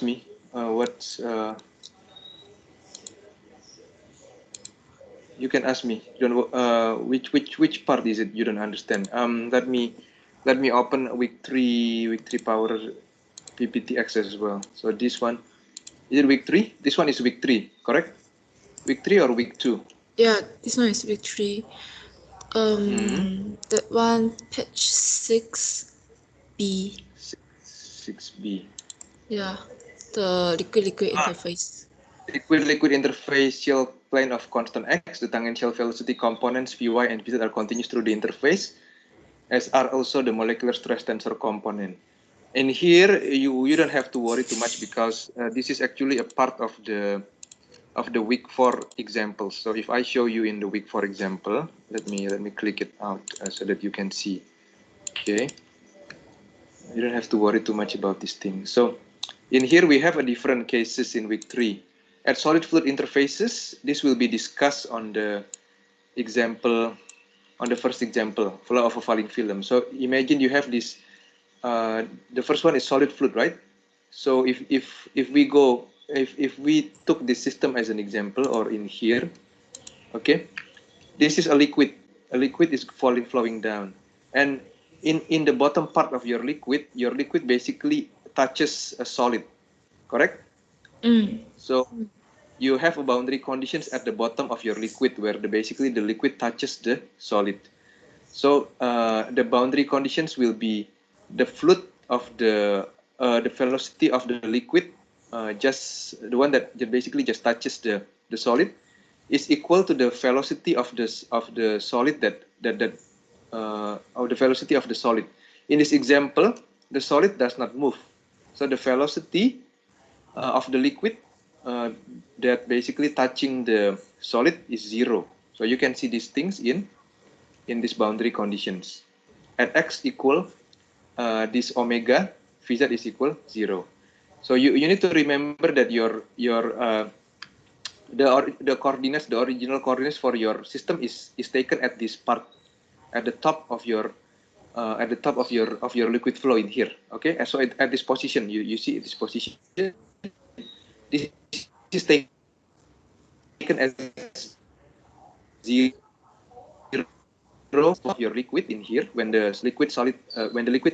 me what's you can ask me. You don't which part is it you don't understand? Let me open week three power PPT access as well. So this one is it week 3? This one is week 3, correct? Week 3 or week 2? Yeah, this one is week 3. That one, page 6B. 6B. Yeah, the liquid interface. Liquid interface shell plane of constant x. The tangential velocity components Vy and Vz are continuous through the interface, as are also the molecular stress tensor component. And here you don't have to worry too much because this is actually a part of the week 4 examples. So if I show you in the week 4 example, let me click it out so that you can see. Okay, you don't have to worry too much about this thing. So in here we have a different cases in week 3. At solid fluid interfaces, this will be discussed on the example, on the first example, flow of a falling film. So imagine you have this. The first one is solid fluid, right? So if we took this system as an example, or in here, okay, this is a liquid. A liquid is flowing down, and in the bottom part of your liquid basically touches a solid, correct? So you have a boundary conditions at the bottom of your liquid where basically the liquid touches the solid. So the boundary conditions will be the fluid of the velocity of the liquid, just the one that basically just touches the solid, is equal to the velocity of the solid of the velocity of the solid. In this example, the solid does not move, so the velocity of the liquid that basically touching the solid is 0. So you can see these things in these boundary conditions. At x equal this omega, Vz is equal 0. So you need to remember that the coordinates, the original coordinates for your system is taken at this part, at the top of your liquid flow in here. Okay, and so at this position, you see this position. This is taken as 0 of your liquid in here. When the liquid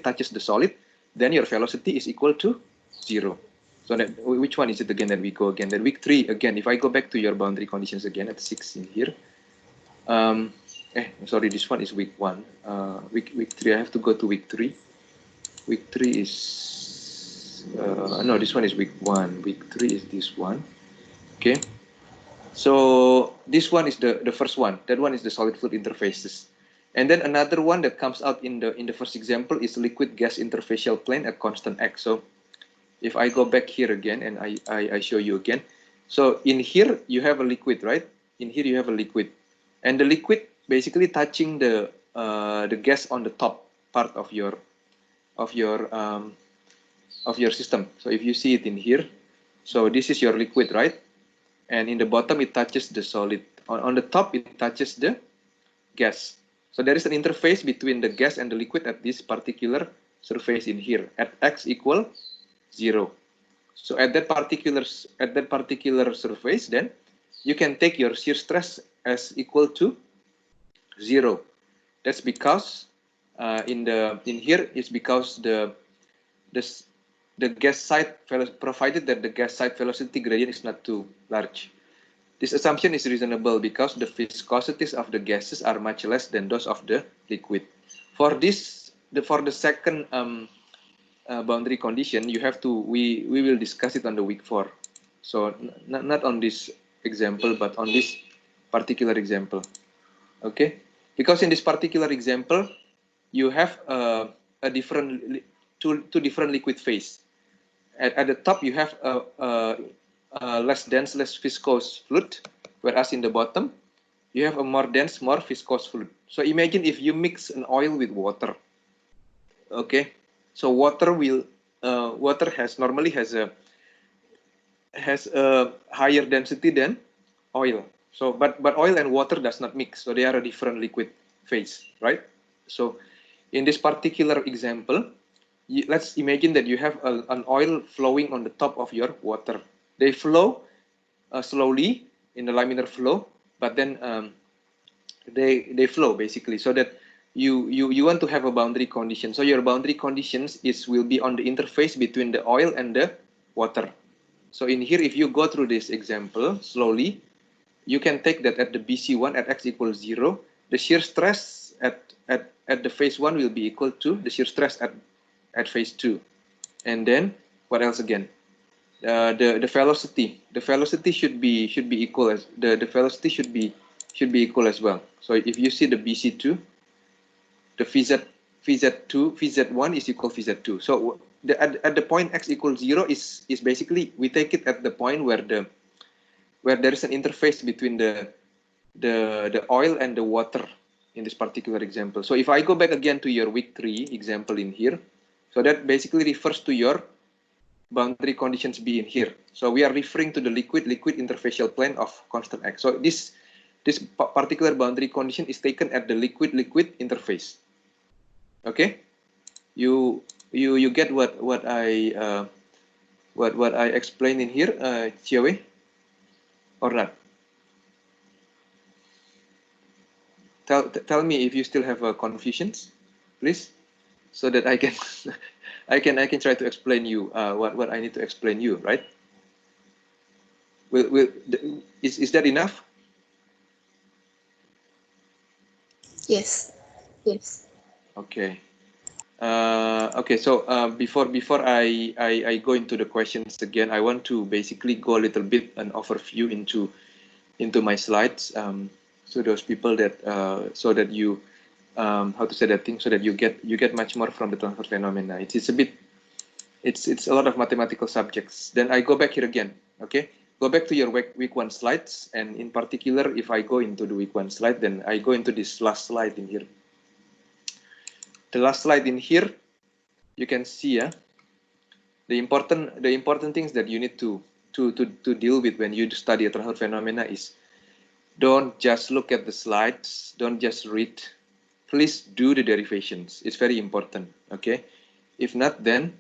touches the solid, then your velocity is equal to 0. So that, which one is it again that we go again? That week 3 again. If I go back to your boundary conditions again at 6 in here. Sorry, this one is week 1. Week 3. I have to go to week 3. Week 3 is no. This one is week 1. Week 3 is this one. Okay. So this one is the first one. That one is the solid fluid interfaces. And then another one that comes out in the first example is liquid gas interfacial plane at constant x. So if I go back here again and I show you again. So in here you have a liquid, right? In here you have a liquid, and the liquid basically touching the gas on the top part of your system. So if you see it in here, so this is your liquid, right? And in the bottom it touches the solid. On the top it touches the gas. So there is an interface between the gas and the liquid at this particular surface in here at x equal 0. So at that particular surface, then you can take your shear stress as equal to 0. That's because in here is because the gas side, provided that the gas side velocity gradient is not too large. This assumption is reasonable because the viscosities of the gases are much less than those of the liquid. For this, for the second boundary condition, you have to we will discuss it on the week 4. So not on this example, but on this particular example. Okay, because in this particular example, you have a different two different liquid phase. At the top, you have a less dense, less viscous fluid, whereas in the bottom, you have a more dense, more viscous fluid. So imagine if you mix an oil with water. Okay, so water normally has a higher density than oil. So but oil and water does not mix, so they are a different liquid phase, right? So in this particular example, let's imagine that you have an oil flowing on the top of your water. They flow slowly in the laminar flow, but then they flow basically, so that you want to have a boundary condition. So your boundary conditions will be on the interface between the oil and the water. So in here, if you go through this example slowly, you can take that at the BC1 at x equals 0, the shear stress at the phase 1 will be equal to the shear stress at phase 2. And then what else again? The velocity should be equal as the velocity should be equal as well. So if you see the BC2, the VZ2 VZ1 is equal to VZ2. So at the point x equals 0 is basically, we take it at the point where there is an interface between the oil and the water in this particular example. So if I go back again to your week 3 example in here, so that basically refers to your boundary conditions B in here. So we are referring to the liquid interfacial plane of constant x. So this particular boundary condition is taken at the liquid interface. Okay, you get what I explained in here, Chiawe, or not? Tell me if you still have confusions, please, so that I can I can try to explain you what I need to explain you, right? Is that enough? Yes. Yes. Okay. Okay. So before I go into the questions again, I want to basically go a little bit an overview into my slides. So those people that so that you how to say that thing, so that you get much more from the transfer phenomena. It's a bit, it's a lot of mathematical subjects. Then I go back here again. Okay, go back to your week 1 slides, and in particular, if I go into the week 1 slide, then I go into this last slide in here. The last slide in here, you can see the important things that you need to deal with when you study a transfer phenomena is, don't just look at the slides, don't just read. Please do the derivations. It's very important. Okay, if not, then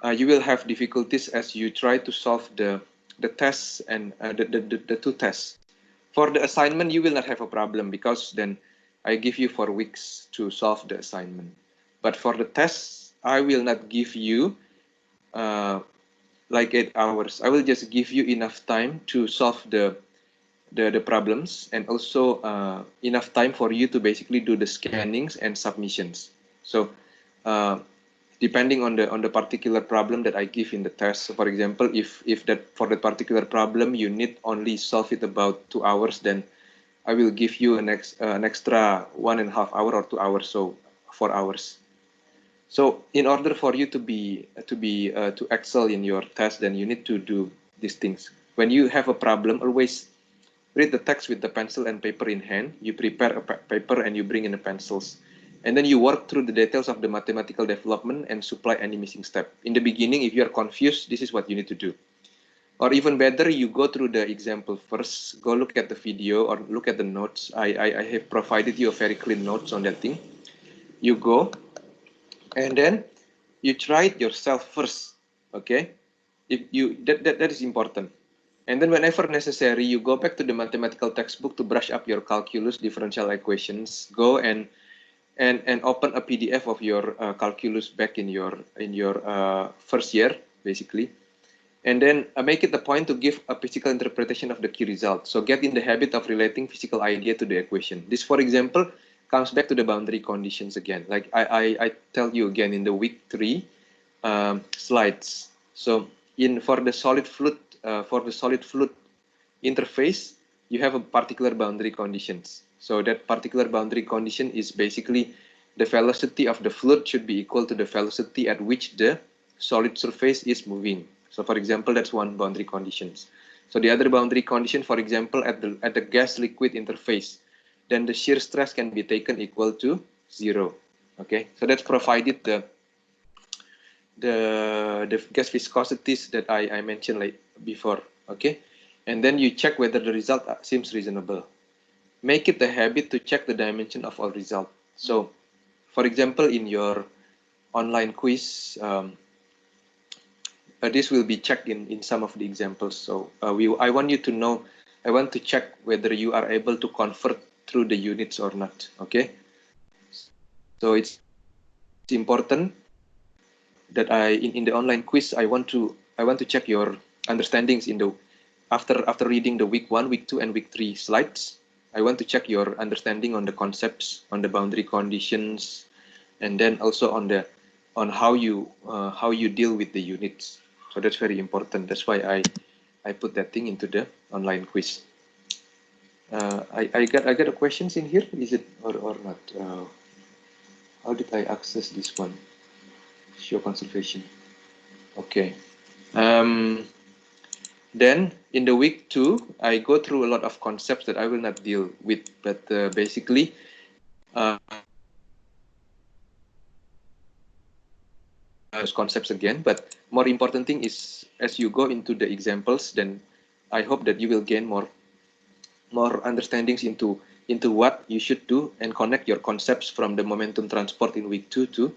you will have difficulties as you try to solve the tests and the 2 tests. For the assignment, you will not have a problem, because then I give you 4 weeks to solve the assignment. But for the tests, I will not give you like 8 hours. I will just give you enough time to solve the problems, and also enough time for you to basically do the scannings and submissions. So depending on the particular problem that I give in the test. So for example, if that for the particular problem you need only solve it about 2 hours, then I will give you an extra 1.5 hour or 2 hours, so 4 hours. So in order for you to excel in your test, then you need to do these things. When you have a problem, always read the text with the pencil and paper in hand. You prepare a paper and you bring in the pencils. And then you work through the details of the mathematical development and supply any missing step. In the beginning, if you are confused, this is what you need to do. Or even better, you go through the example first, go look at the video or look at the notes. I have provided you a very clean notes on that thing. You go, and then you try it yourself first, okay? If you that is important. And then whenever necessary, you go back to the mathematical textbook to brush up your calculus, differential equations. Go and open a PDF of your calculus back in your first year, basically. And then make it a point to give a physical interpretation of the key result. So get in the habit of relating physical idea to the equation. This, for example, comes back to the boundary conditions again. Like I tell you again in the week 3 slides. So for the solid fluid interface, you have a particular boundary conditions. So that particular boundary condition is basically the velocity of the fluid should be equal to the velocity at which the solid surface is moving. So for example, that's one boundary conditions. So the other boundary condition, for example, at the gas liquid interface, then the shear stress can be taken equal to 0. Okay, so that's provided the gas viscosities that I mentioned like before. Okay, and then you check whether the result seems reasonable. Make it a habit to check the dimension of all results. So for example, in your online quiz, this will be checked in some of the examples. So I want you to know, I want to check whether you are able to convert through the units or not. Okay. So it's important that in the online quiz, I want to check your understandings in the after reading the week 1, week 2, and week 3 slides. I want to check your understanding on the concepts, on the boundary conditions, and then also on how you deal with the units. So that's very important. That's why I put that thing into the online quiz. I got a questions in here. Is it or not? How did I access this one? Show conservation. Okay. Then in the week 2, I go through a lot of concepts that I will not deal with, but basically, concepts again. But more important thing is, as you go into the examples, then I hope that you will gain more understandings into what you should do and connect your concepts from the momentum transport in week 2 to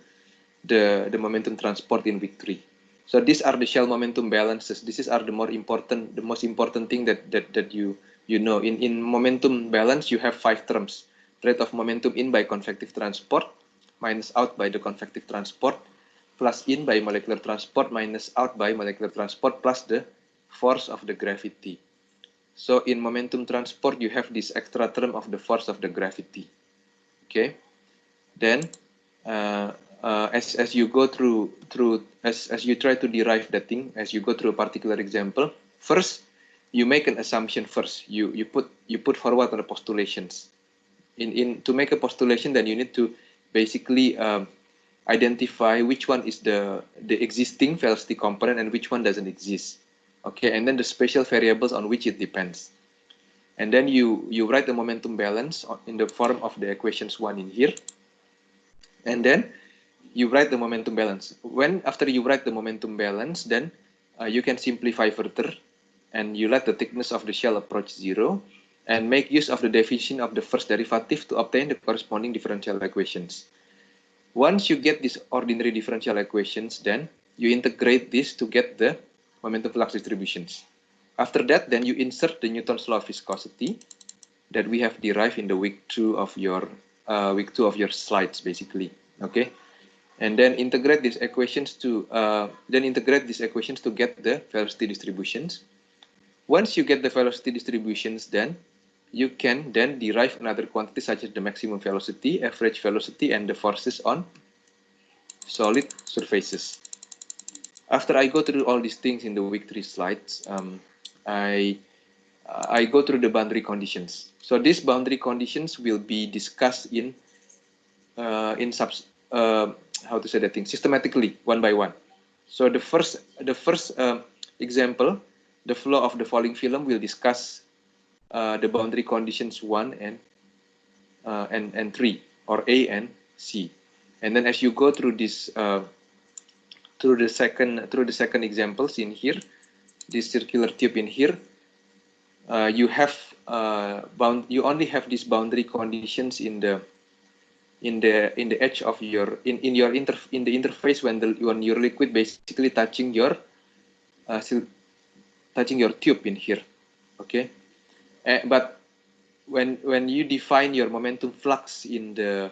the momentum transport in week 3. So these are the shell momentum balances. These are the most important thing that you know. In momentum balance, you have 5 terms: rate of momentum in by convective transport, minus out by the convective transport, plus in by molecular transport, minus out by molecular transport, plus the force of the gravity. So in momentum transport, you have this extra term of the force of the gravity. Okay. Then as you go through as you try to derive that thing, as you go through a particular example, first you make an assumption. First you put forward the postulations. To make a postulation, then you need to basically identify which one is the existing velocity component and which one doesn't exist. Okay, and then the special variables on which it depends. And then you write the momentum balance in the form of the equations 1 in here. And then you write the momentum balance. After you write the momentum balance, then you can simplify further, and you let the thickness of the shell approach 0, and make use of the definition of the first derivative to obtain the corresponding differential equations. Once you get these ordinary differential equations, then you integrate this to get the momentum flux distributions. After that, then you insert the Newton's law of viscosity that we have derived in the week 2 of your slides, basically. Okay, and then integrate these equations to get the velocity distributions. Once you get the velocity distributions, then you can then derive another quantity such as the maximum velocity, average velocity, and the forces on solid surfaces. After I go through all these things in the week 3 slides, I go through the boundary conditions. So these boundary conditions will be discussed systematically, one by one. So the first example, the flow of the falling film, will discuss the boundary conditions 1 and 3, or A and C. And then as you go through this through the second examples in here, this circular tube in here, you only have these boundary conditions in the edge of your in the interface when your liquid basically touching your tube in here. Okay, but when you define your momentum flux in the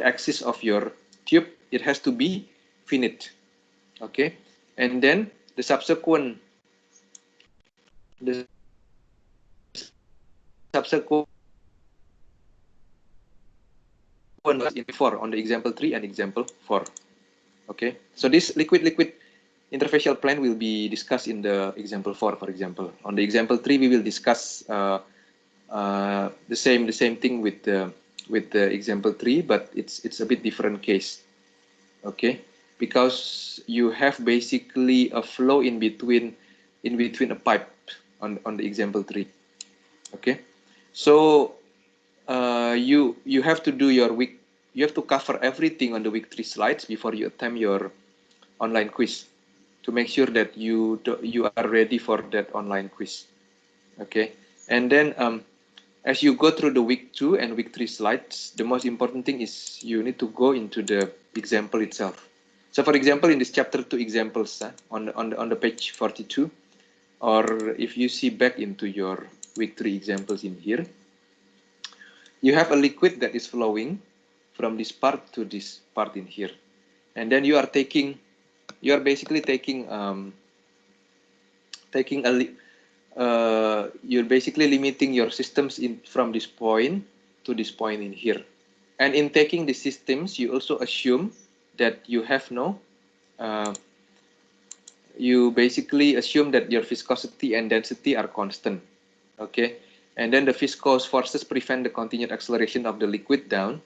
axis of your tube, it has to be finite. Okay, and then the subsequent in 4 on the example 3 and example 4. Okay, so this liquid interfacial plane will be discussed in the example 4, for example. On the example 3, we will discuss the same thing with the example 3, but it's a bit different case. Okay, because you have basically a flow in between a pipe on the example 3. Okay, so you have to do your week. You have to cover everything on the week 3 slides before you attempt your online quiz, to make sure that you are ready for that online quiz. Okay, and then as you go through the week 2 and week 3 slides, the most important thing is you need to go into the example itself. So for example, in this chapter 2 examples on the page 42, or if you see back into your week 3 examples in here, you have a liquid that is flowing from this part to this part in here. And then you are basically taking you're basically limiting your systems from this point to this point in here. And in taking the systems, you also assume that you have you basically assume that your viscosity and density are constant, okay? And then the viscous forces prevent the continued acceleration of the liquid down,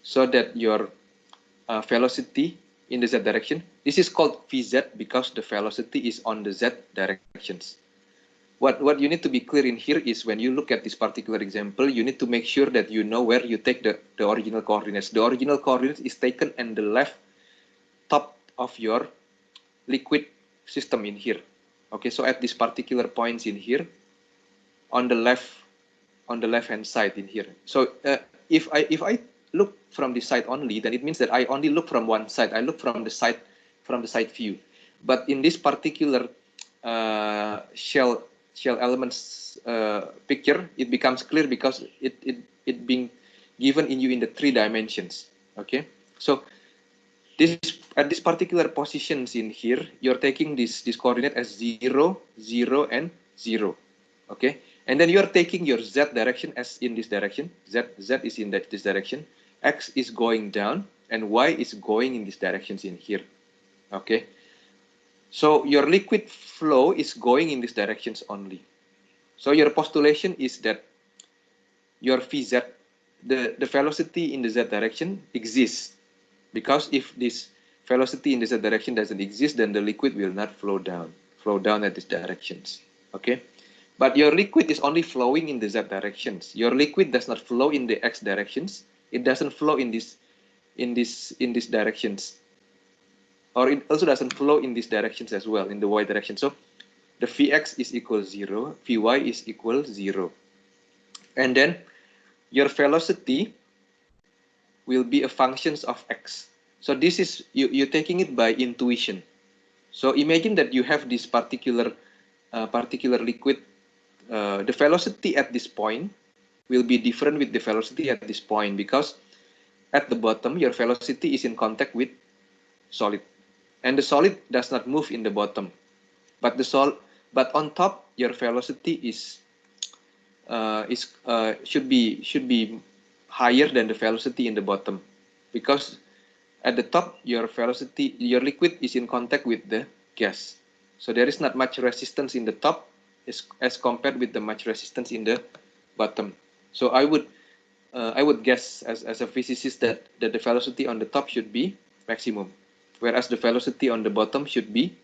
so that your velocity in the z direction, this is called Vz because the velocity is on the z directions. What you need to be clear in here is when you look at this particular example, you need to make sure that you know where you take the original coordinates. The original coordinates is taken in the left top of your liquid system in here. Okay, so at this particular points in here, on the left hand side in here. So if I look from this side only, then it means that I only look from one side. I look from the side view. But in this particular shell elements picture, it becomes clear because it being given in you in the 3 dimensions. Okay, so at this particular positions in here, you're taking this coordinate as 0, 0, and 0. Okay, and then you're taking your z direction as in this direction. Z is in this direction. X is going down, and Y is going in these directions in here. Okay, so your liquid flow is going in these directions only. So your postulation is that your Vz, the velocity in the z direction exists, because if this velocity in the z direction doesn't exist, then the liquid will not flow down at these directions. Okay, but your liquid is only flowing in the z directions. Your liquid does not flow in the x directions. It doesn't flow in these directions, or it also doesn't flow in these directions as well, in the y direction. So the Vx is equal 0, Vy is equal 0, and then your velocity will be a functions of x. So this is you're taking it by intuition. So imagine that you have this particular liquid. The velocity at this point will be different with the velocity at this point, because at the bottom your velocity is in contact with solid, and the solid does not move in the bottom, but on top your velocity should be higher than the velocity in the bottom, because at the top your liquid is in contact with the gas, so there is not much resistance in the top as compared with the much resistance in the bottom. So I would guess as a physicist that the velocity on the top should be maximum, whereas the velocity on the bottom should be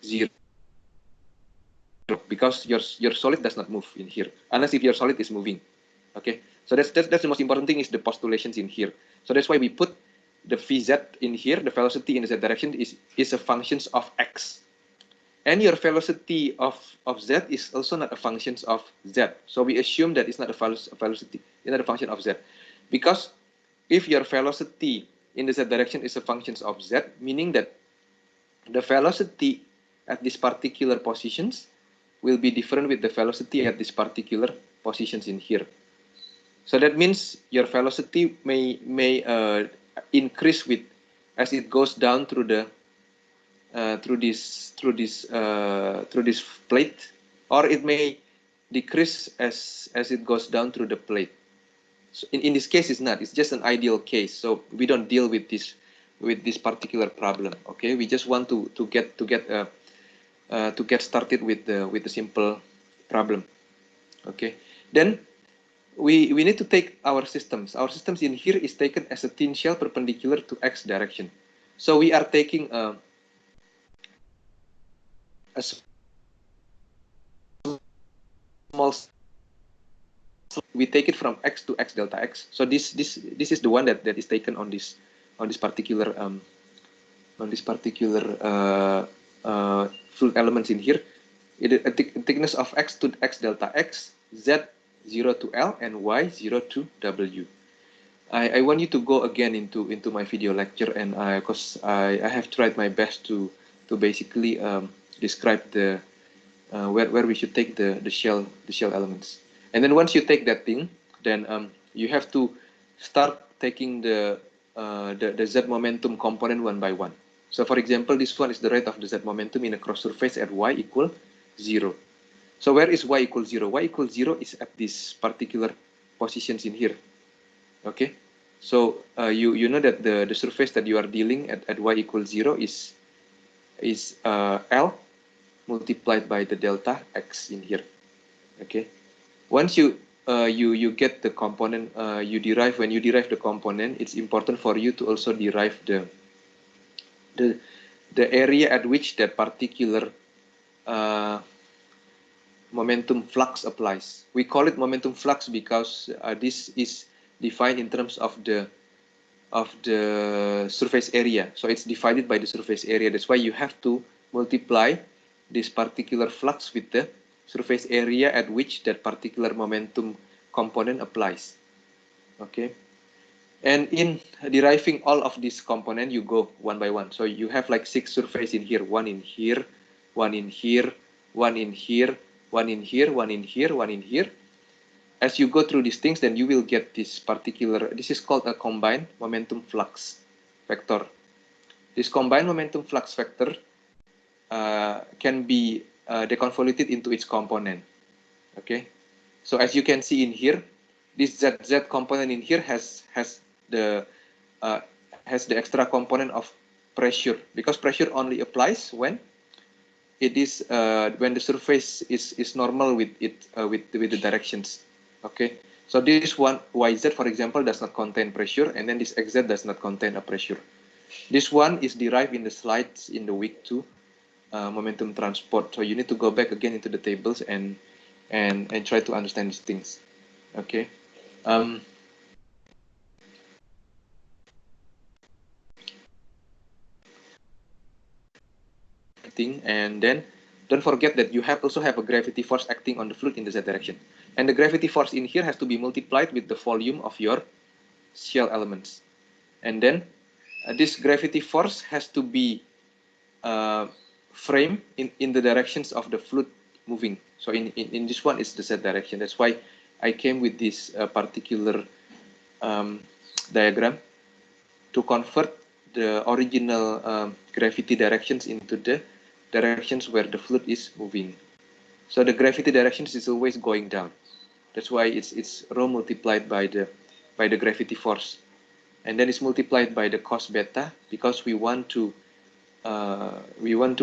0, because your solid does not move in here unless if your solid is moving. Okay, so that's the most important thing, is the postulations in here. So that's why we put the Vz in here. The velocity in the z direction is a functions of x, and your velocity of z is also not a functions of z. So we assume that it's not a velocity, it's not a function of z, because if your velocity in the z direction is a functions of z, meaning that the velocity at these particular positions will be different with the velocity at these particular positions in here. So that means your velocity may increase with as it goes down through the through this plate, or it may decrease as it goes down through the plate. So in this case, it's not. It's just an ideal case. So we don't deal with this particular problem. Okay, we just want to get started with the simple problem. Okay, then we need to take our systems. Our systems in here is taken as a thin shell perpendicular to x direction. So we are taking a small, we take it from x to x delta x. So this is the one that is taken on this particular fluid elements in here. A thickness of x to x delta x, z 0 to L, and Y 0 to W. I want you to go again into my video lecture, and because I have tried my best to basically describe the where we should take the shell elements. And then once you take that thing, then you have to start taking the Z momentum component one by one. So for example, this one is the rate of the Z momentum in a cross surface at Y equal 0. So where is Y equal 0? Y equal 0 is at this particular positions in here. Okay, so you know that the surface that you are dealing at Y equals 0 is L multiplied by the delta X in here. Okay, once you get the component, when you derive the component, it's important for you to also derive the area at which that particular momentum flux applies. We call it momentum flux because this is defined in terms of the surface area. So it's divided by the surface area. That's why you have to multiply this particular flux with the surface area at which that particular momentum component applies. Okay, and in deriving all of these components, you go one by one. So you have like 6 surface in here, one in here, one in here, one in here, one in here, one in here, one in here. As you go through these things, then you will get this particular, this is called a combined momentum flux vector. This combined momentum flux vector can be deconvoluted into its component. Okay, so as you can see in here, this ZZ component in here has the extra component of pressure, because pressure only applies when it is when the surface is normal with it with the directions. Okay, so this one YZ, for example, does not contain pressure, and then this XZ does not contain a pressure. This one is derived in the slides in the week 2 momentum transport. So you need to go back again into the tables and try to understand these things. Okay. And then don't forget that you also have a gravity force acting on the fluid in the Z direction. And the gravity force in here has to be multiplied with the volume of your shell elements. And then this gravity force has to be framed in the directions of the fluid moving. So in this one, it's the Z direction. That's why I came with this particular diagram to convert the original gravity directions into the directions where the fluid is moving. So the gravity directions is always going down. That's why it's rho multiplied by the gravity force, and then it's multiplied by the cos beta, because we want to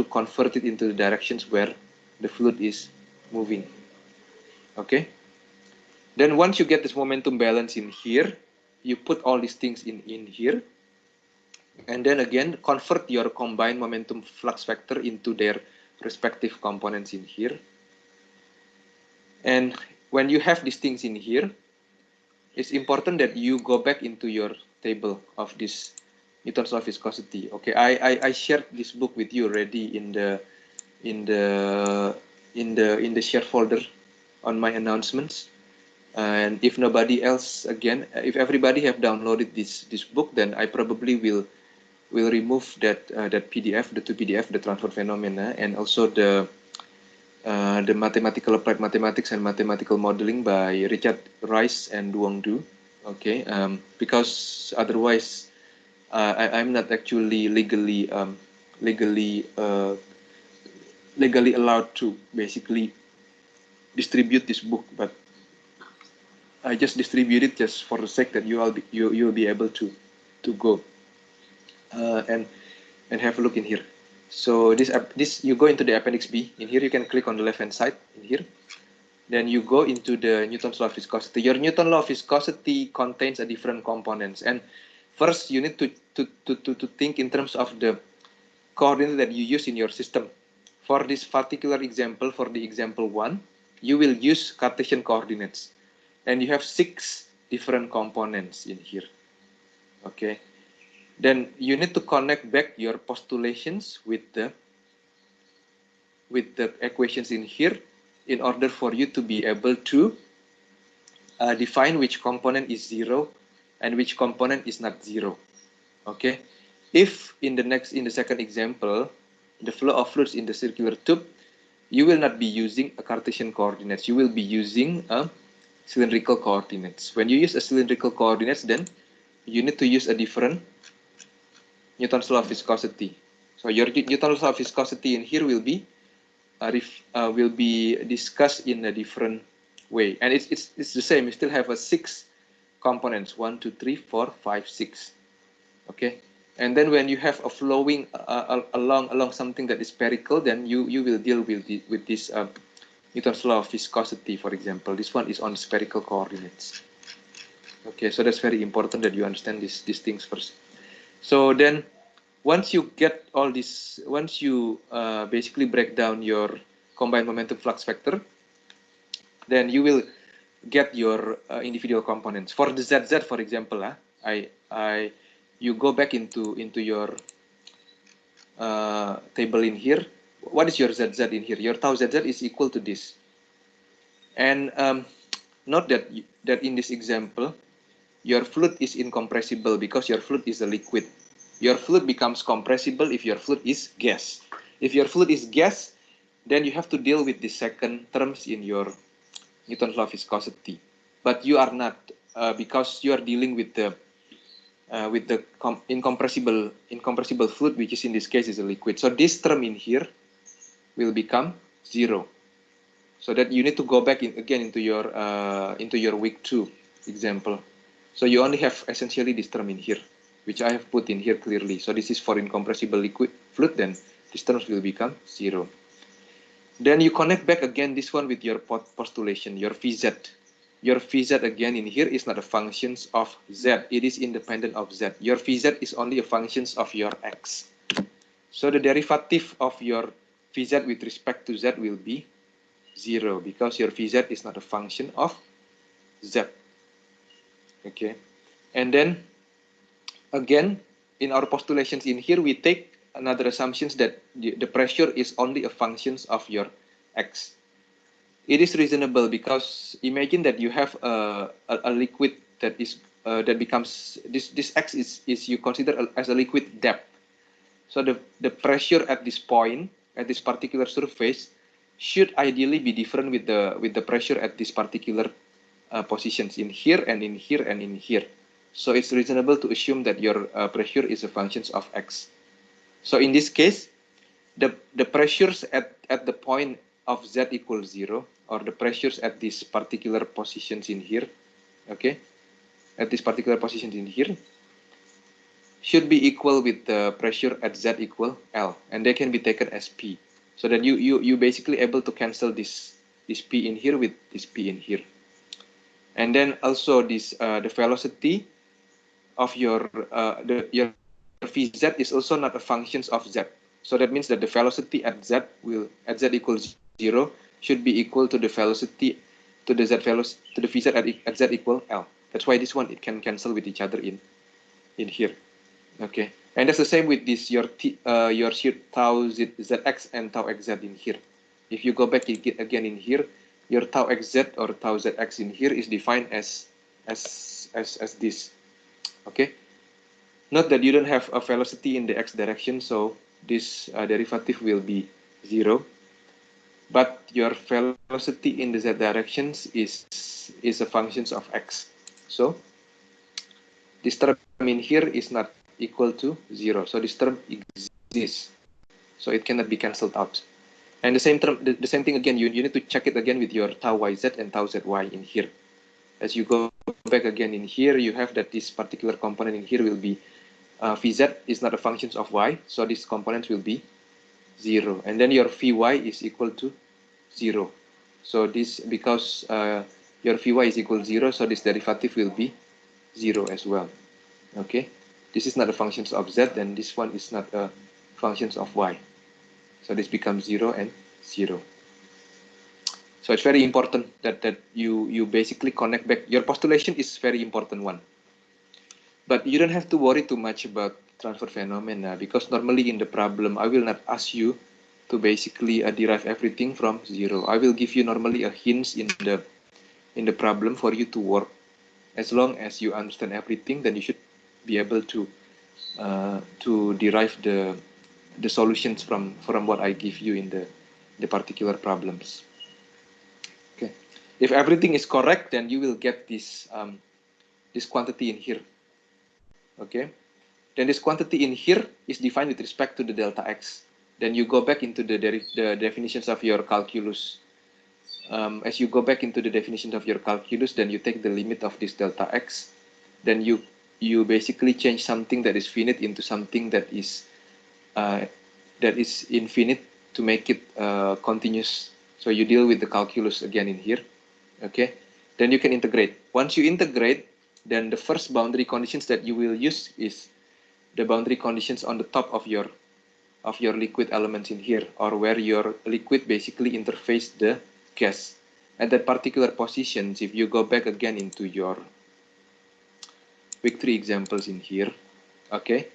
convert it into the directions where the fluid is moving. Okay. Then once you get this momentum balance in here, you put all these things in here. And then again, convert your combined momentum flux vector into their respective components in here. And when you have these things in here, it's important that you go back into your table of this Newton's law of viscosity. Okay, I shared this book with you already in the share folder on my announcements. And if nobody else, again, if everybody have downloaded this book, then I probably will remove that PDF, the 2 PDF, the transfer phenomena, and also the mathematical applied mathematics and mathematical modeling by Richard Rice and Duong Du. Okay, because otherwise I'm not actually legally allowed to basically distribute this book, but I just distribute it just for the sake that you'll be able to go and have a look in here. So this you go into the appendix B. In here you can click on the left hand side in here. Then you go into the Newton's law of viscosity. Your Newton's law of viscosity contains a different components, and first you need to think in terms of the coordinate that you use in your system. For this particular example, for the example 1, you will use Cartesian coordinates, and you have 6 different components in here. Okay. Then you need to connect back your postulations with the equations in here in order for you to be able to define which component is 0 and which component is not 0. Okay, if in the second example, the flow of fluids in the circular tube, you will not be using a Cartesian coordinates. You will be using a cylindrical coordinates. When you use a cylindrical coordinates, then you need to use a different Newton's law of viscosity. So your Newton's law of viscosity in here will be discussed in a different way, and it's the same. You still have a 6 components: 1, 2, 3, 4, 5, 6. Okay, and then when you have a flowing along something that is spherical, then you will deal with this Newton's law of viscosity. For example, this one is on spherical coordinates. Okay, so that's very important that you understand these things first. So then, once you get all this, once you basically break down your combined momentum flux vector, then you will get your individual components. For the ZZ, for example, you go back into your table in here. What is your ZZ in here? Your tau ZZ is equal to this. And note that in this example, your fluid is incompressible because your fluid is a liquid. Your fluid becomes compressible if your fluid is gas. If your fluid is gas, then you have to deal with the second terms in your Newton's law of viscosity. But you are not, because you are dealing with the incompressible fluid, which is in this case is a liquid. So this term in here will become 0. So that you need to go back again into your week 2 example. So you only have essentially this term in here, which I have put in here clearly. So this is for incompressible liquid fluid, then these terms will become 0. Then you connect back again this one with your postulation, your Vz. Your Vz again in here is not a function of Z. It is independent of Z. Your Vz is only a function of your X. So the derivative of your Vz with respect to Z will be 0 because your Vz is not a function of Z. Okay, and then again in our postulations in here we take another assumptions that the pressure is only a function of your X. It is reasonable because imagine that you have a liquid that is that becomes this X is you consider as a liquid depth. So the pressure at this point, at this particular surface, should ideally be different with the pressure at this particular positions in here and in here and in here. So it's reasonable to assume that your pressure is a function of X. So in this case, the pressures at the point of Z equals 0, or the pressures at these particular positions in here, okay, at this particular positions in here, should be equal with the pressure at Z equal L, and they can be taken as P. So that you basically able to cancel this P in here with this P in here. And then also this the velocity of your Vz is also not a function of Z. So that means that the velocity at Z equals 0 should be equal to the velocity to the Vz at Z equal L. That's why this one it can cancel with each other in here. Okay, and that's the same with this your tau Zx and tau Xz in here. If you go back again in here, your tau Xz or tau Zx in here is defined as this. Okay, note that you don't have a velocity in the X direction, so this derivative will be 0. But your velocity in the Z directions is a function of X. So this term in here is not equal to 0. So this term exists. So it cannot be cancelled out. And the same term, the same thing again, you need to check it again with your tau YZ and tau ZY in here. As you go back again in here, you have that this particular component in here will be Vz is not a function of Y, so this component will be 0. And then your Vy is equal to 0. So this, because your Vy is equal to 0, so this derivative will be 0 as well. Okay, this is not a function of Z, and this one is not a function of Y. So this becomes 0 and 0. So it's very important that you basically connect back. Your postulation is very important one. But you don't have to worry too much about transfer phenomena, because normally in the problem, I will not ask you to basically derive everything from 0. I will give you normally a hint in in the problem for you to work. As long as you understand everything, then you should be able to derive the solutions from what I give you in the particular problems. Okay, if everything is correct, then you will get this this quantity in here. Okay, then this quantity in here is defined with respect to the delta x. Then you go back into the definitions of your calculus. As you go back into the definitions of your calculus, then you take the limit of this delta x. Then you basically change something that is finite into something that is infinite to make it continuous. So you deal with the calculus again in here. Okay, then you can integrate. Once you integrate, then the first boundary conditions that you will use is the boundary conditions on the top of your liquid elements in here, or where your liquid basically interface the gas. At that particular positions, if you go back again into your week 3 examples in here, okay,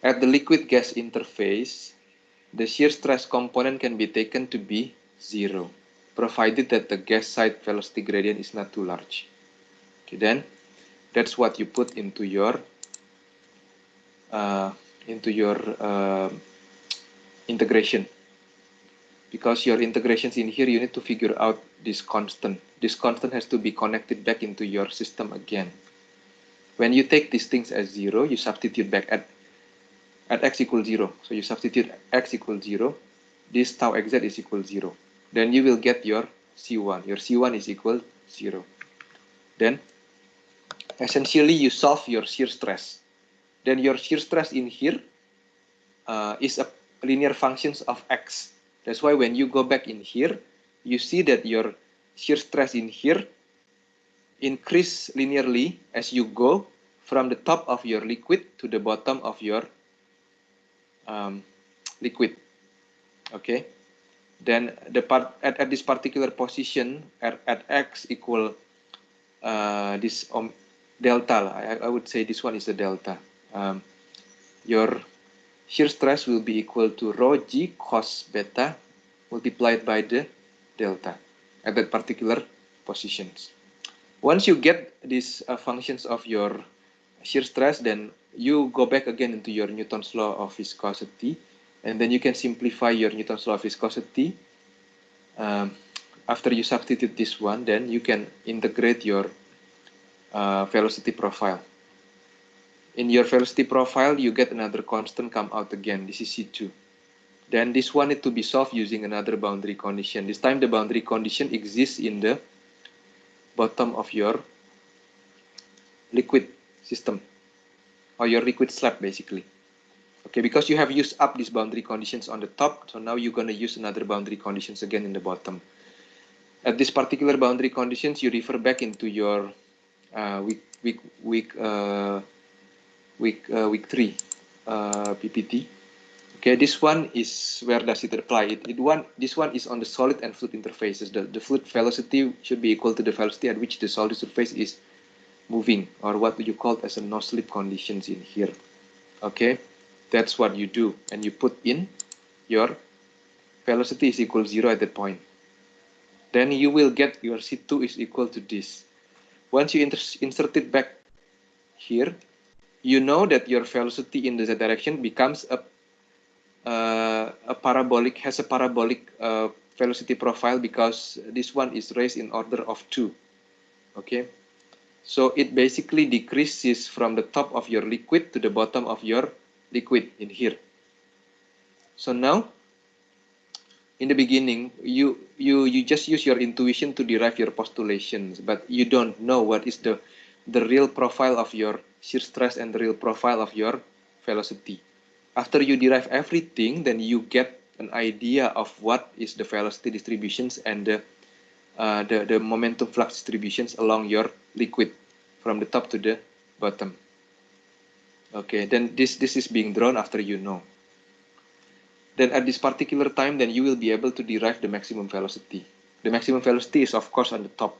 at the liquid gas interface, the shear stress component can be taken to be 0, provided that the gas side velocity gradient is not too large. Okay, then that's what you put into your integration. Because your integrations in here, you need to figure out this constant. This constant has to be connected back into your system again. When you take these things as 0, you substitute back at x equals 0. So you substitute x equals 0. This tau xz is equal 0. Then you will get your C1. Your C1 is equal 0. Then essentially you solve your shear stress. Then your shear stress in here is a linear functions of x. That's why when you go back in here, you see that your shear stress in here increase linearly as you go from the top of your liquid to the bottom of your liquid. Okay, then the part at this particular position at x equal this delta. I would say this one is the delta. Your shear stress will be equal to rho g cos beta multiplied by the delta at that particular positions. Once you get these functions of your shear stress, then you go back again into your Newton's law of viscosity, and then you can simplify your Newton's law of viscosity. After you substitute this one, then you can integrate your velocity profile. In your velocity profile, you get another constant come out again. This is C2. Then this one need to be solved using another boundary condition. This time the boundary condition exists in the bottom of your liquid system, or your liquid slab basically. Okay, because you have used up these boundary conditions on the top, so now you're going to use another boundary conditions again in the bottom. At this particular boundary conditions, you refer back into your week 3 PPT. Okay, this one is where does it apply? This one is on the solid and fluid interfaces. The fluid velocity should be equal to the velocity at which the solid surface is moving, or what you call as a no-slip conditions in here. Okay, that's what you do, and you put in your velocity is equal 0 at that point. Then you will get your C2 is equal to this. Once you insert it back here, you know that your velocity in the z direction becomes a parabolic velocity profile, because this one is raised in order of 2. Okay, so it basically decreases from the top of your liquid to the bottom of your liquid in here. So now in the beginning, you just use your intuition to derive your postulations, but you don't know what is the real profile of your shear stress and the real profile of your velocity. After you derive everything, then you get an idea of what is the velocity distributions and the momentum flux distributions along your liquid from the top to the bottom. Okay, then this is being drawn after you know. Then at this particular time, then you will be able to derive the maximum velocity. The maximum velocity is of course on the top.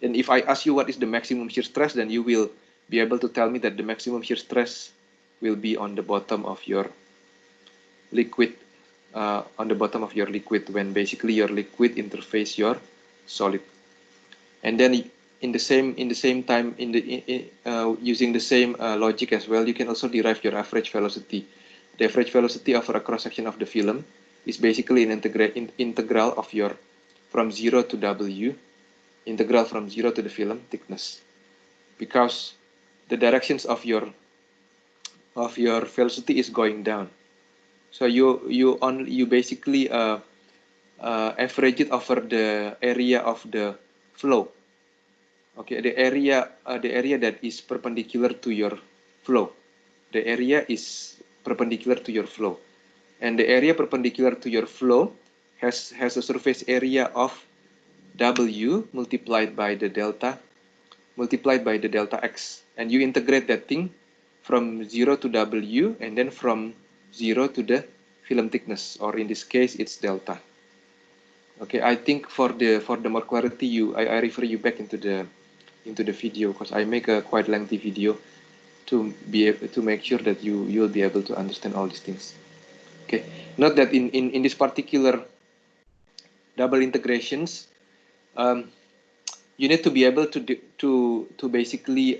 And if I ask you what is the maximum shear stress, then you will be able to tell me that the maximum shear stress will be on the bottom of your liquid, when basically your liquid interface your solid. And then in the same time, using the same logic as well, you can also derive your average velocity. The average velocity over a cross section of the film is basically an integral of your from 0 to W, integral from 0 to the film thickness, because the directions of your velocity is going down. So you basically average it over the area of the flow. Okay, the area that is perpendicular to your flow. The area is perpendicular to your flow, and the area perpendicular to your flow has a surface area of W multiplied by the delta x, and you integrate that thing from 0 to W, and then from 0 to the film thickness, or in this case it's delta. Okay, I think for the more clarity, I refer you back into the video, because I make a quite lengthy video to be able to make sure that you'll be able to understand all these things. Okay, note that in this particular double integrations, you need to be able to basically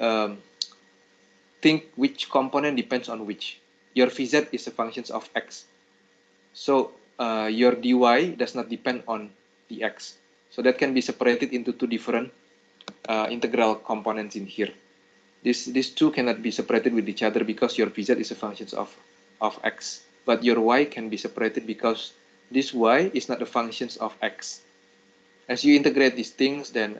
think which component depends on which. Your Vz is a function of x, so your dy does not depend on the x. So that can be separated into two different integral components in here. These two cannot be separated with each other because your Vz is a function of x, but your y can be separated because this y is not a function of x. As you integrate these things, then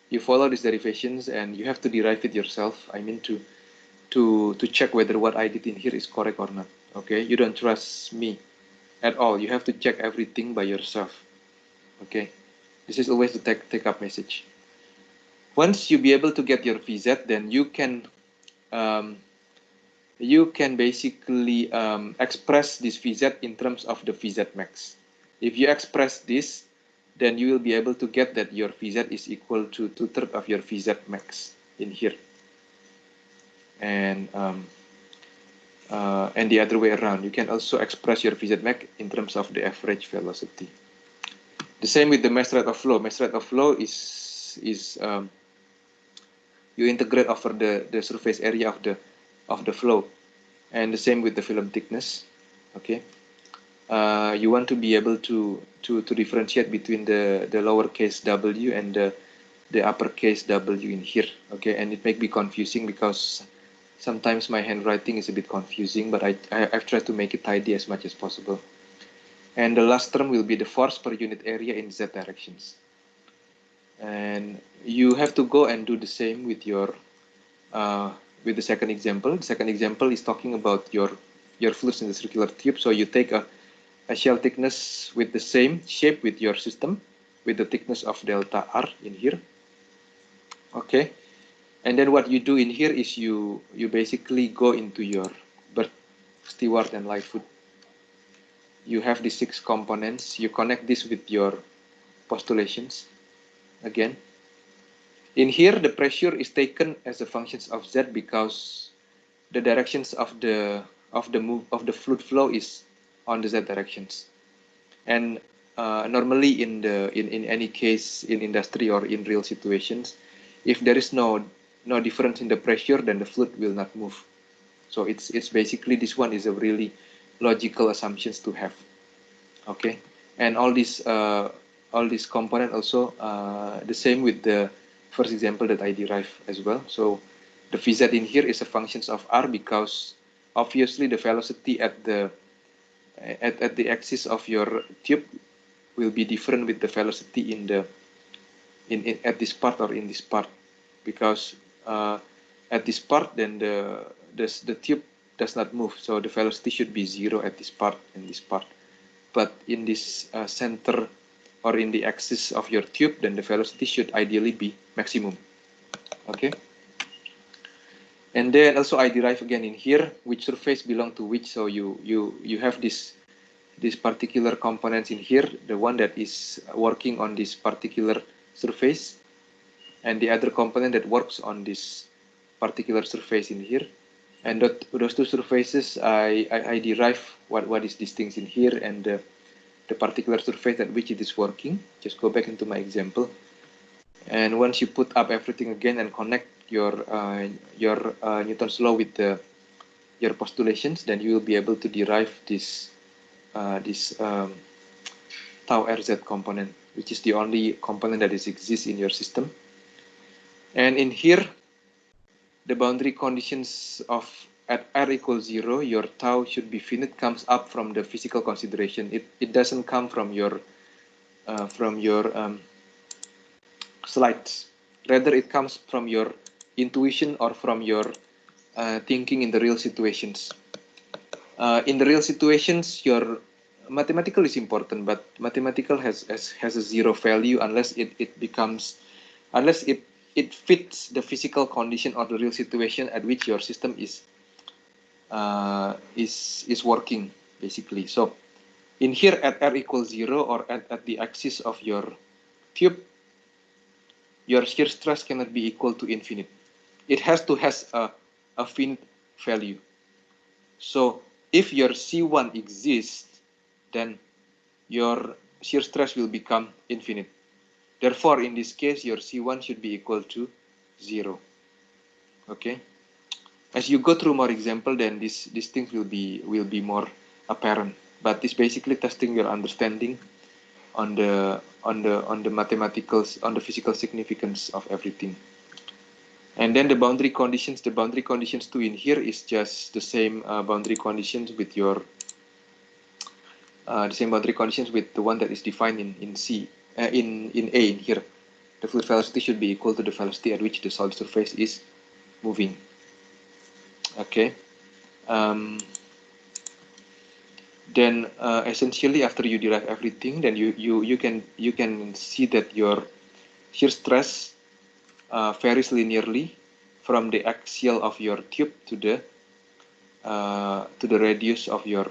you follow these derivations and you have to derive it yourself. I mean to check whether what I did in here is correct or not. Okay, you don't trust me at all. You have to check everything by yourself. Okay, this is always the take up message. Once you be able to get your Vz, then you can basically express this Vz in terms of the Vz max. If you express this, then you will be able to get that your Vz is equal to 2/3 of your Vz max in here, and the other way around. You can also express your Vz max in terms of the average velocity. The same with the mass rate of flow. Mass rate of flow is you integrate over the surface area of the flow, and the same with the film thickness. Okay, you want to be able to differentiate between the lowercase w and the uppercase w in here. Okay, and it may be confusing because sometimes my handwriting is a bit confusing, but I've tried to make it tidy as much as possible. And the last term will be the force per unit area in z directions. And you have to go and do the same with your with the second example. The second example is talking about your fluids in the circular tube. So you take a shell thickness with the same shape with your system, with the thickness of delta r in here. Okay, and then what you do in here is you basically go into your Burt, Stewart, and Lightfoot. You have these 6 components. You connect this with your postulations. Again, in here the pressure is taken as a function of z because the directions of the fluid flow is on the z directions. And normally in any case in industry or in real situations, if there is no difference in the pressure, then the fluid will not move. So it's basically, this one is a really logical assumptions to have. Okay, and all these component also the same with the first example that I derived as well. So the Vz in here is a function of r because obviously the velocity at the axis of your tube will be different with the velocity at this part or in this part, because at this part then the tube does not move, so the velocity should be 0 at this part and this part. But in this center or in the axis of your tube, then the velocity should ideally be maximum. Okay. And then also I derive again in here which surface belong to which. So you have this particular components in here, the one that is working on this particular surface, and the other component that works on this particular surface in here. And those two surfaces, I derive what is these things in here and the particular surface at which it is working. Just go back into my example. And once you put up everything again and connect your Newton's law with your postulations, then you will be able to derive this tau RZ component, which is the only component that exists in your system. And in here, the boundary conditions of at R equals 0, your tau should be finite comes up from the physical consideration. It doesn't come from your slides. Rather, it comes from your intuition or from your thinking in the real situations. In the real situations, your mathematical is important, but mathematical has a zero value unless it fits the physical condition or the real situation at which your system is working, basically. So in here at R equals 0 or at the axis of your tube, your shear stress cannot be equal to infinite. It has to has a finite value. So if your C1 exists, then your shear stress will become infinite. Therefore, in this case, your C1 should be equal to 0. Okay. As you go through more example, then these things will be more apparent. But it's basically testing your understanding on the mathematicals, on the physical significance of everything. And then the boundary conditions too in here is just the same boundary conditions with your the one that is defined in C in A in here. The fluid velocity should be equal to the velocity at which the solid surface is moving. Okay. Then essentially after you derive everything, then you can see that your shear stress varies linearly from the axial of your tube to the radius of your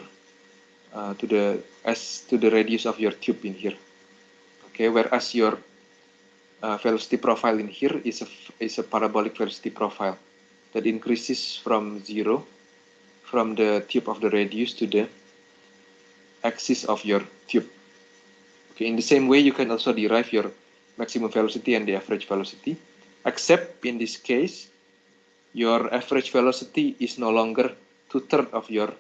to the radius of your tube in here. Okay, whereas your velocity profile in here is a parabolic velocity profile that increases from 0 from the tube of the radius to the axis of your tube. Okay, in the same way you can also derive your maximum velocity and the average velocity, except in this case your average velocity is no longer 2/3 of your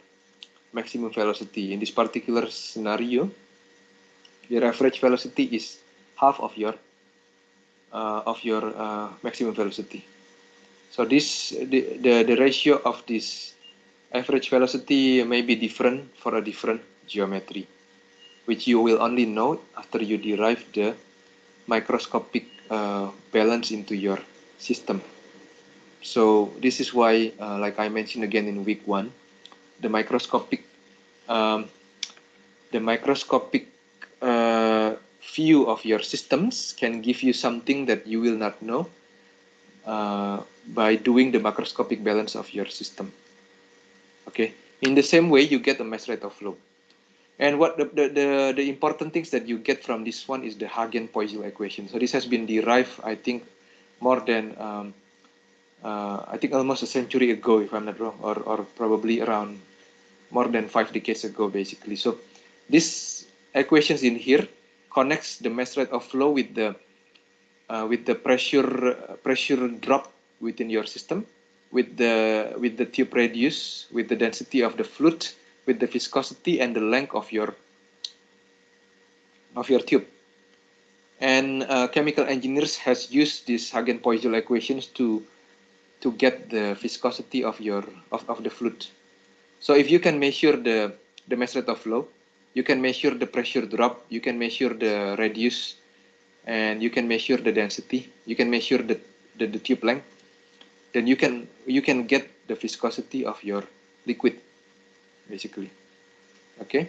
maximum velocity. In this particular scenario, your average velocity is half of your maximum velocity. So the ratio of this average velocity may be different for a different geometry, which you will only know after you derive the microscopic balance into your system. So this is why, like I mentioned again in week 1, the microscopic view of your systems can give you something that you will not know by doing the macroscopic balance of your system. Okay. In the same way, you get a mass rate of flow. And what the important things that you get from this one is the Hagen-Poiseuille equation. So this has been derived, I think, more than I think almost a century ago, if I'm not wrong, or probably around more than 5 decades ago, basically. So this equations in here connects the mass rate of flow with the pressure drop within your system, with the tube radius, with the density of the fluid, with the viscosity and the length of your tube. And chemical engineers has used these Hagen-Poiseuille equations to get the viscosity of the fluid. So if you can measure the mass rate of flow, you can measure the pressure drop, you can measure the radius, and you can measure the density, you can measure the tube length, then you can get the viscosity of your liquid, basically. Okay,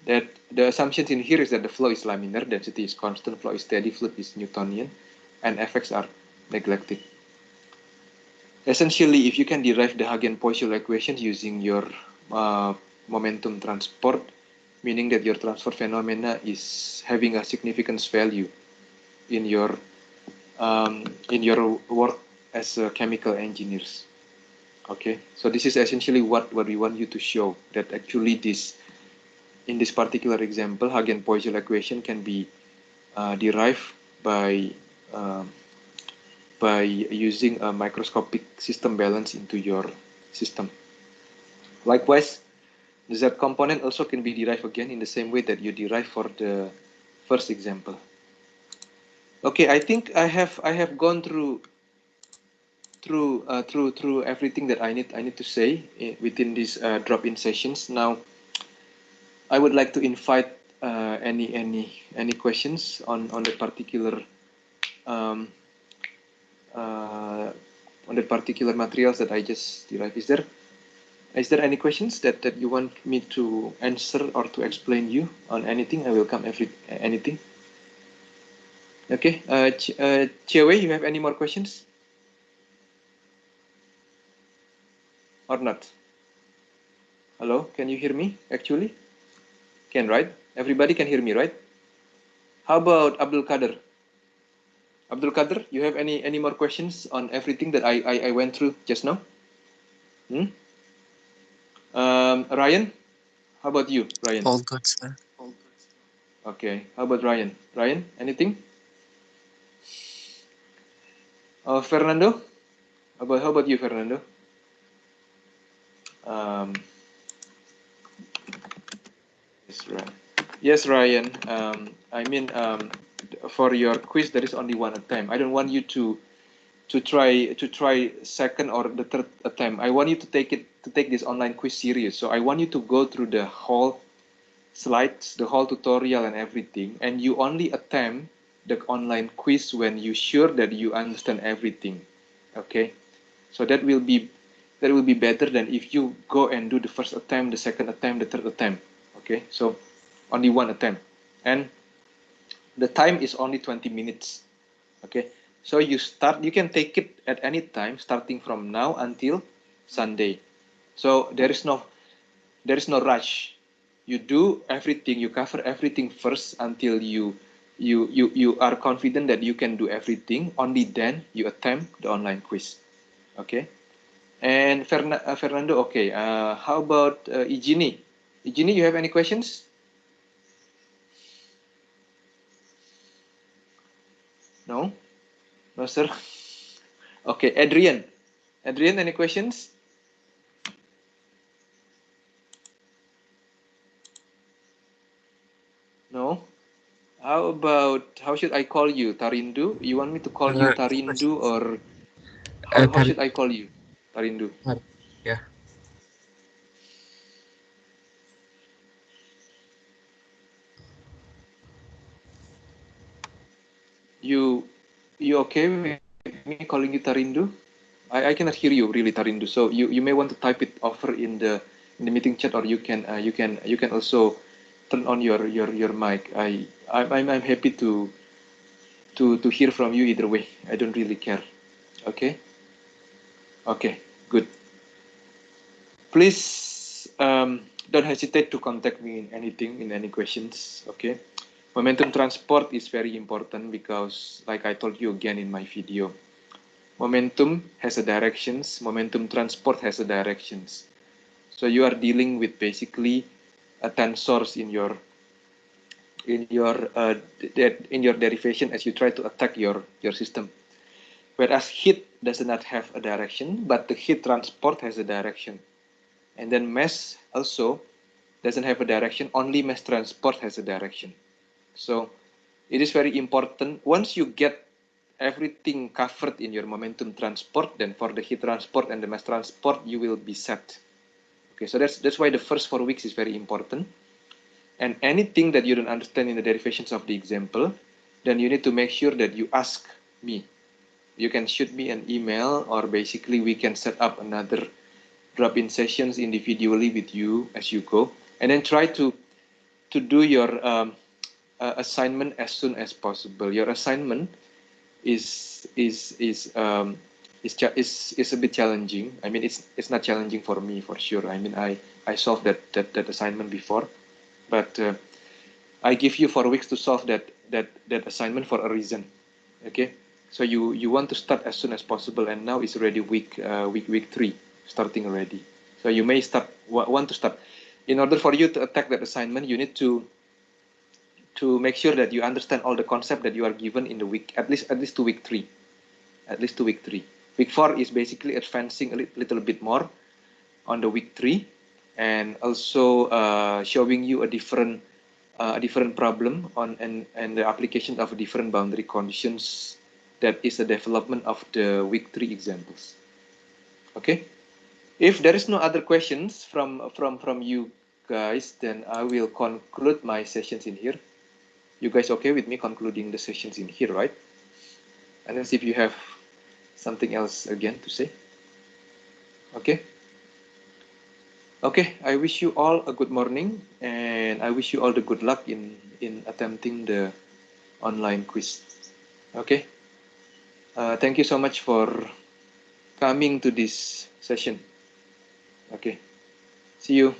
that the assumptions in here is that the flow is laminar, density is constant, flow is steady, fluid is Newtonian, and effects are neglected. Essentially, if you can derive the Hagen-Poiseuille equations using your momentum transport, meaning that your transfer phenomena is having a significance value in your work as chemical engineers. Okay, so this is essentially what we want you to show, that actually in this particular example, Hagen-Poiseuille equation can be derived by by using a microscopic system balance into your system. Likewise, the Z component also can be derived again in the same way that you derive for the first example. Okay, I think I have gone through everything that I need to say within these drop-in sessions. Now, I would like to invite any questions on the particular on the particular materials that I just derived. Is there any questions that you want me to answer or to explain you on anything? I welcome anything. Okay, Chiewe, you have any more questions? Or not? Hello, can you hear me actually? Can, right? Everybody can hear me, right? How about Abdul Kader? Abdul Kader, you have any more questions on everything that I went through just now? Ryan, how about you, Ryan? All good, sir. Okay, how about Ryan? Ryan, anything? Fernando, how about you, Fernando? Yes, Ryan. I mean, for your quiz, there is only one attempt. I don't want you to try second or the third attempt. I want you to take this online quiz serious. So I want you to go through the whole slides, the whole tutorial and everything, and you only attempt the online quiz when you sure that you understand everything. Okay, so that will be better than if you go and do the first attempt, the second attempt, the third attempt. Okay, so only one attempt, and the time is only 20 minutes. Okay, so you can take it at any time starting from now until Sunday. So there is no rush. You do everything, you cover everything first until you are confident that you can do everything. Only then you attempt the online quiz. Okay, and Fernando, okay, how about Ijini? Ijini, you have any questions? No, sir. Okay, Adrian, any questions? No. How should I call you? Tarindu? You want me to call you Tarindu, or how should I call you? Tarindu. Yeah. You okay with me calling you Tarindu? I cannot hear you really, Tarindu. So you may want to type it over in the meeting chat, or you can also turn on your mic. I'm happy to hear from you either way. I don't really care. Okay. Okay. Good. Please don't hesitate to contact me in anything, in any questions. Okay. Momentum transport is very important because, like I told you again in my video, momentum has a directions, momentum transport has a directions. So you are dealing with basically a tensors in your derivation as you try to attack your system. Whereas heat does not have a direction, but the heat transport has a direction. And then mass also doesn't have a direction, only mass transport has a direction. So it is very important, once you get everything covered in your momentum transport, then for the heat transport and the mass transport, you will be set. Okay, so that's why the first 4 weeks is very important. And anything that you don't understand in the derivations of the example, then you need to make sure that you ask me. You can shoot me an email, or basically we can set up another drop-in sessions individually with you as you go, and then try to do your assignment as soon as possible. Your assignment is a bit challenging. I mean, it's not challenging for me for sure. I mean, I solved that assignment before, but I give you 4 weeks to solve that assignment for a reason. Okay, so you want to start as soon as possible, and now it's already week 3 starting already. So you may want to start. In order for you to attack that assignment, you need to to make sure that you understand all the concept that you are given in the week, at least to week 3. At least to week 3. Week 4 is basically advancing a little bit more on the week 3, and also showing you a different problem on and the application of different boundary conditions. That is the development of the week 3 examples. Okay. If there is no other questions from you guys, then I will conclude my sessions in here. You guys okay with me concluding the sessions in here, right? And let's see if you have something else again to say. Okay. Okay, I wish you all a good morning, and I wish you all the good luck in attempting the online quiz. Okay. Thank you so much for coming to this session. Okay. See you.